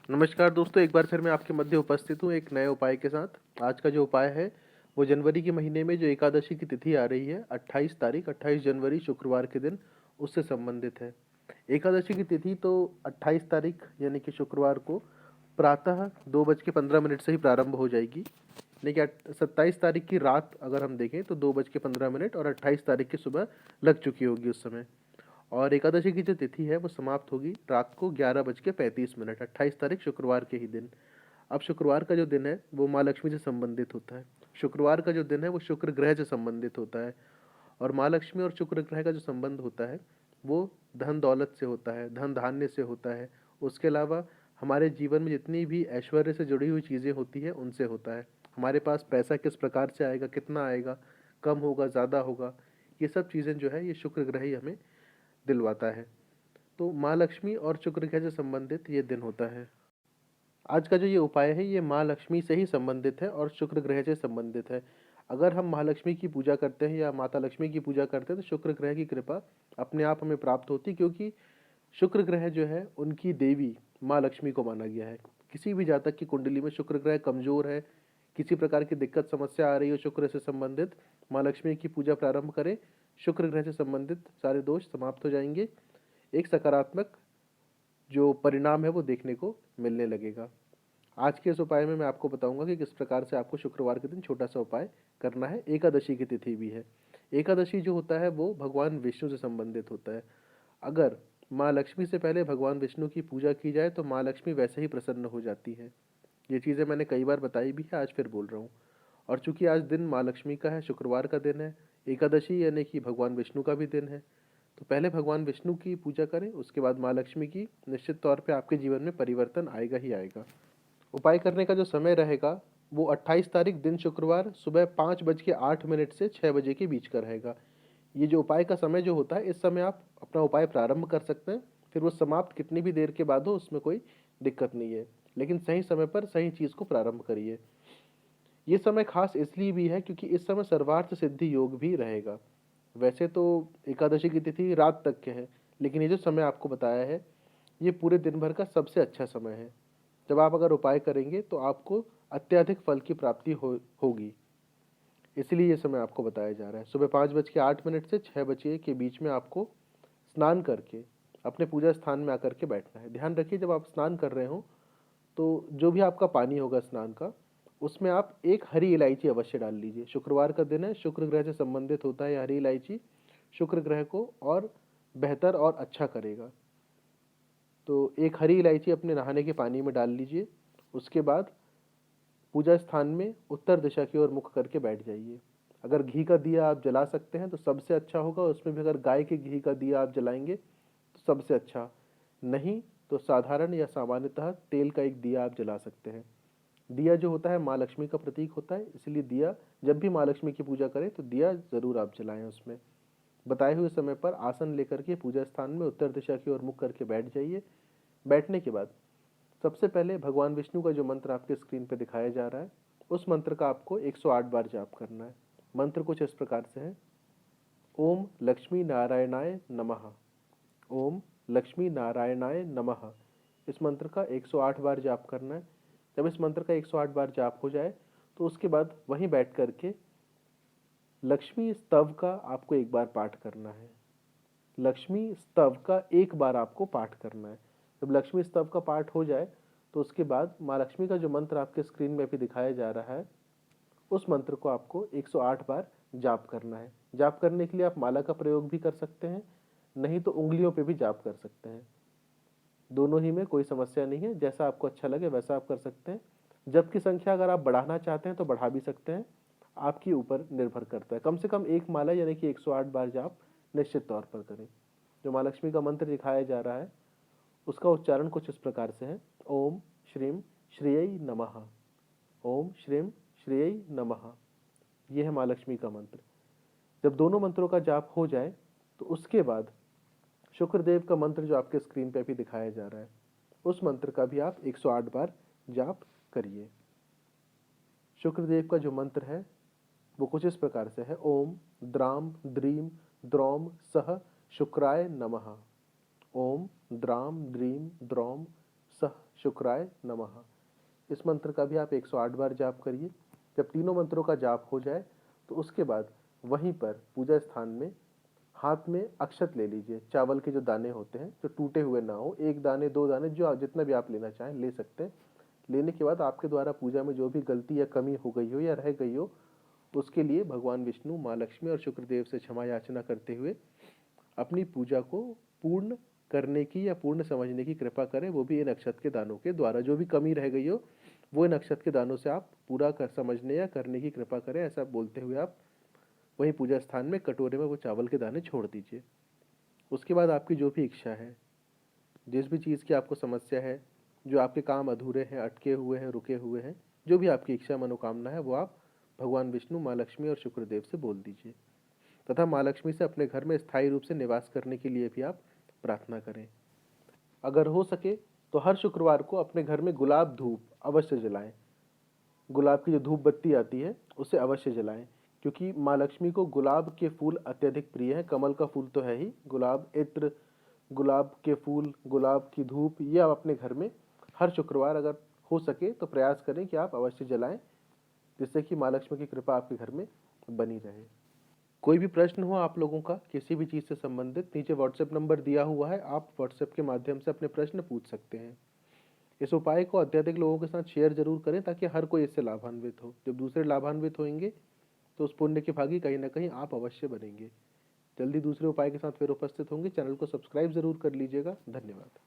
नमस्कार दोस्तों, एक बार फिर मैं आपके मध्य उपस्थित हूँ एक नए उपाय के साथ। आज का जो उपाय है वो जनवरी के महीने में जो एकादशी की तिथि आ रही है 28 तारीख 28 जनवरी शुक्रवार के दिन, उससे संबंधित है। एकादशी की तिथि तो 28 तारीख यानी कि शुक्रवार को प्रातः 2:15 से ही प्रारंभ हो जाएगी। लेकिन 27 तारीख की रात अगर हम देखें तो 2:15 और 28 तारीख की सुबह लग चुकी होगी उस समय। और एकादशी की जो तिथि है वो समाप्त होगी रात को 11:35, 28 तारीख शुक्रवार के ही दिन। अब शुक्रवार का जो दिन है वो माँ लक्ष्मी से संबंधित होता है। शुक्रवार का जो दिन है वो शुक्र ग्रह से संबंधित होता है। और माँ लक्ष्मी और शुक्र ग्रह का जो संबंध होता है वो धन दौलत से होता है, धन धान्य से होता है। उसके अलावा हमारे जीवन में जितनी भी ऐश्वर्य से जुड़ी हुई चीज़ें होती है उनसे होता है। हमारे पास पैसा किस प्रकार से आएगा, कितना आएगा, कम होगा, ज़्यादा होगा, ये सब चीज़ें जो है ये शुक्र ग्रह ही हमें दिलवाता है। तो माँ लक्ष्मी और शुक्र ग्रह से संबंधित ये दिन होता है। आज का जो ये उपाय है ये माँ लक्ष्मी से ही संबंधित है और शुक्र ग्रह से संबंधित है। अगर हम महालक्ष्मी की पूजा करते हैं या माता लक्ष्मी की पूजा करते हैं तो शुक्र ग्रह की कृपा अपने आप हमें प्राप्त होती है, क्योंकि शुक्र ग्रह जो है उनकी देवी माँ लक्ष्मी को माना गया है। किसी भी जातक की कुंडली में शुक्र ग्रह कमजोर है, किसी प्रकार की दिक्कत समस्या आ रही हो शुक्र से संबंधित, माँ लक्ष्मी की पूजा प्रारंभ करें। शुक्र ग्रह से संबंधित सारे दोष समाप्त हो जाएंगे। एक सकारात्मक जो परिणाम है वो देखने को मिलने लगेगा। आज के इस उपाय में मैं आपको बताऊंगा कि किस प्रकार से आपको शुक्रवार के दिन छोटा सा उपाय करना है। एकादशी की तिथि भी है। एकादशी जो होता है वो भगवान विष्णु से संबंधित होता है। अगर माँ लक्ष्मी से पहले भगवान विष्णु की पूजा की जाए तो माँ लक्ष्मी वैसे ही प्रसन्न हो जाती है। ये चीज़ें मैंने कई बार बताई भी है, आज फिर बोल रहा हूँ। और चूंकि आज दिन माँ लक्ष्मी का है, शुक्रवार का दिन है, एकादशी यानी कि भगवान विष्णु का भी दिन है, तो पहले भगवान विष्णु की पूजा करें, उसके बाद माँ लक्ष्मी की। निश्चित तौर पे आपके जीवन में परिवर्तन आएगा ही आएगा। उपाय करने का जो समय रहेगा वो 28 तारीख दिन शुक्रवार सुबह 5:08 से 6 बजे के बीच का रहेगा। ये जो उपाय का समय जो होता है इस समय आप अपना उपाय प्रारंभ कर सकते हैं। फिर वो समाप्त कितनी भी देर के बाद हो उसमें कोई दिक्कत नहीं है, लेकिन सही समय पर सही चीज़ को प्रारंभ करिए। ये समय खास इसलिए भी है क्योंकि इस समय सर्वार्थ सिद्धि योग भी रहेगा। वैसे तो एकादशी की तिथि रात तक के है, लेकिन ये जो समय आपको बताया है ये पूरे दिन भर का सबसे अच्छा समय है। जब आप अगर उपाय करेंगे तो आपको अत्यधिक फल की प्राप्ति होगी। इसलिए ये समय आपको बताया जा रहा है। सुबह 5:08 से 6 बजे के बीच में आपको स्नान करके अपने पूजा स्थान में आकर के बैठना है। ध्यान रखिए जब आप स्नान कर रहे हो तो जो भी आपका पानी होगा स्नान का, उसमें आप एक हरी इलायची अवश्य डाल लीजिए। शुक्रवार का दिन है, शुक्र ग्रह से संबंधित होता है। हरी इलायची शुक्र ग्रह को और बेहतर और अच्छा करेगा। तो एक हरी इलायची अपने नहाने के पानी में डाल लीजिए। उसके बाद पूजा स्थान में उत्तर दिशा की ओर मुख करके बैठ जाइए। अगर घी का दिया आप जला सकते हैं तो सबसे अच्छा होगा। उसमें भी अगर गाय के घी का दिया आप जलाएंगे तो सबसे अच्छा। नहीं तो साधारण या सामान्यतः तेल का एक दिया आप जला सकते हैं। दिया जो होता है माँ लक्ष्मी का प्रतीक होता है, इसलिए दिया जब भी माँ लक्ष्मी की पूजा करें तो दिया जरूर आप जलाएं। उसमें बताए हुए समय पर आसन लेकर के पूजा स्थान में उत्तर दिशा की ओर मुख करके बैठ जाइए। बैठने के बाद सबसे पहले भगवान विष्णु का जो मंत्र आपके स्क्रीन पर दिखाया जा रहा है उस मंत्र का आपको 108 बार जाप करना है। मंत्र कुछ इस प्रकार से है। ओम लक्ष्मी नारायणाय नमः। ओम लक्ष्मी नारायणाय नमः। इस मंत्र का 108 बार जाप करना है। जब इस मंत्र का 108 बार जाप हो जाए तो उसके बाद वहीं बैठ करके लक्ष्मी स्तव का आपको एक बार पाठ करना है। लक्ष्मी स्तव का एक बार आपको पाठ करना है। जब लक्ष्मी स्तव का पाठ हो जाए तो उसके बाद माँ लक्ष्मी का जो मंत्र आपके स्क्रीन में भी दिखाया जा रहा है उस मंत्र को आपको 108 बार जाप करना है। जाप करने के लिए आप माला का प्रयोग भी कर सकते हैं, नहीं तो उंगलियों पे भी जाप कर सकते हैं। दोनों ही में कोई समस्या नहीं है, जैसा आपको अच्छा लगे वैसा आप कर सकते हैं। जप की संख्या अगर आप बढ़ाना चाहते हैं तो बढ़ा भी सकते हैं, आपके ऊपर निर्भर करता है। कम से कम एक माला यानी कि 108 बार जाप निश्चित तौर पर करें। जो माँ लक्ष्मी का मंत्र दिखाया जा रहा है उसका उच्चारण कुछ इस प्रकार से है। ओम श्रीम श्रेय नमः। ओम श्रीम श्रेय नमः। यह है माँ लक्ष्मी का मंत्र। जब दोनों मंत्रों का जाप हो जाए तो उसके बाद शुक्रदेव का मंत्र जो आपके स्क्रीन पे भी दिखाया जा रहा है उस मंत्र का भी आप 108 बार जाप करिए। शुक्रदेव का जो मंत्र है वो कुछ इस प्रकार से है। ओम द्राम द्रीम द्रौम सह शुक्राय नमः। ओम द्राम द्रीम द्रौम सह शुक्राय नमः। इस मंत्र का भी आप 108 बार जाप करिए। जब तीनों मंत्रों का जाप हो जाए तो उसके बाद वहीं पर पूजा स्थान में हाथ में अक्षत ले लीजिए। चावल के जो दाने होते हैं जो टूटे हुए ना हो, 1 दाने 2 दाने जो जितना भी आप लेना चाहें ले सकते हैं। लेने के बाद आपके द्वारा पूजा में जो भी गलती या कमी हो गई हो या रह गई हो, उसके लिए भगवान विष्णु, माँ लक्ष्मी और शुक्रदेव से क्षमा याचना करते हुए अपनी पूजा को पूर्ण करने की या पूर्ण समझने की कृपा करें, वो भी इन अक्षत के दानों के द्वारा। जो भी कमी रह गई हो वो इन अक्षत के दानों से आप पूरा कर समझने या करने की कृपा करें, ऐसा बोलते हुए आप वहीं पूजा स्थान में कटोरे में वो चावल के दाने छोड़ दीजिए। उसके बाद आपकी जो भी इच्छा है, जिस भी चीज़ की आपको समस्या है, जो आपके काम अधूरे हैं, अटके हुए हैं, रुके हुए हैं, जो भी आपकी इच्छा मनोकामना है वो आप भगवान विष्णु, माँ लक्ष्मी और शुक्रदेव से बोल दीजिए। तथा माँ लक्ष्मी से अपने घर में स्थायी रूप से निवास करने के लिए भी आप प्रार्थना करें। अगर हो सके तो हर शुक्रवार को अपने घर में गुलाब धूप अवश्य जलाएं। गुलाब की जो धूप बत्ती आती है उसे अवश्य जलाएं, क्योंकि माँ लक्ष्मी को गुलाब के फूल अत्यधिक प्रिय हैं। कमल का फूल तो है ही, गुलाब इत्र, गुलाब के फूल, गुलाब की धूप, ये आप अपने घर में हर शुक्रवार अगर हो सके तो प्रयास करें कि आप अवश्य जलाएं, जिससे कि माँ लक्ष्मी की कृपा आपके घर में बनी रहे। कोई भी प्रश्न हो आप लोगों का किसी भी चीज़ से संबंधित, नीचे व्हाट्सएप नंबर दिया हुआ है, आप व्हाट्सएप के माध्यम से अपने प्रश्न पूछ सकते हैं। इस उपाय को अत्यधिक लोगों के साथ शेयर जरूर करें ताकि हर कोई इससे लाभान्वित हो। जब दूसरे लाभान्वित होंगे तो उस पुण्य के भागी कहीं ना कहीं आप अवश्य बनेंगे। जल्दी दूसरे उपाय के साथ फिर उपस्थित होंगे। चैनल को सब्सक्राइब जरूर कर लीजिएगा। धन्यवाद।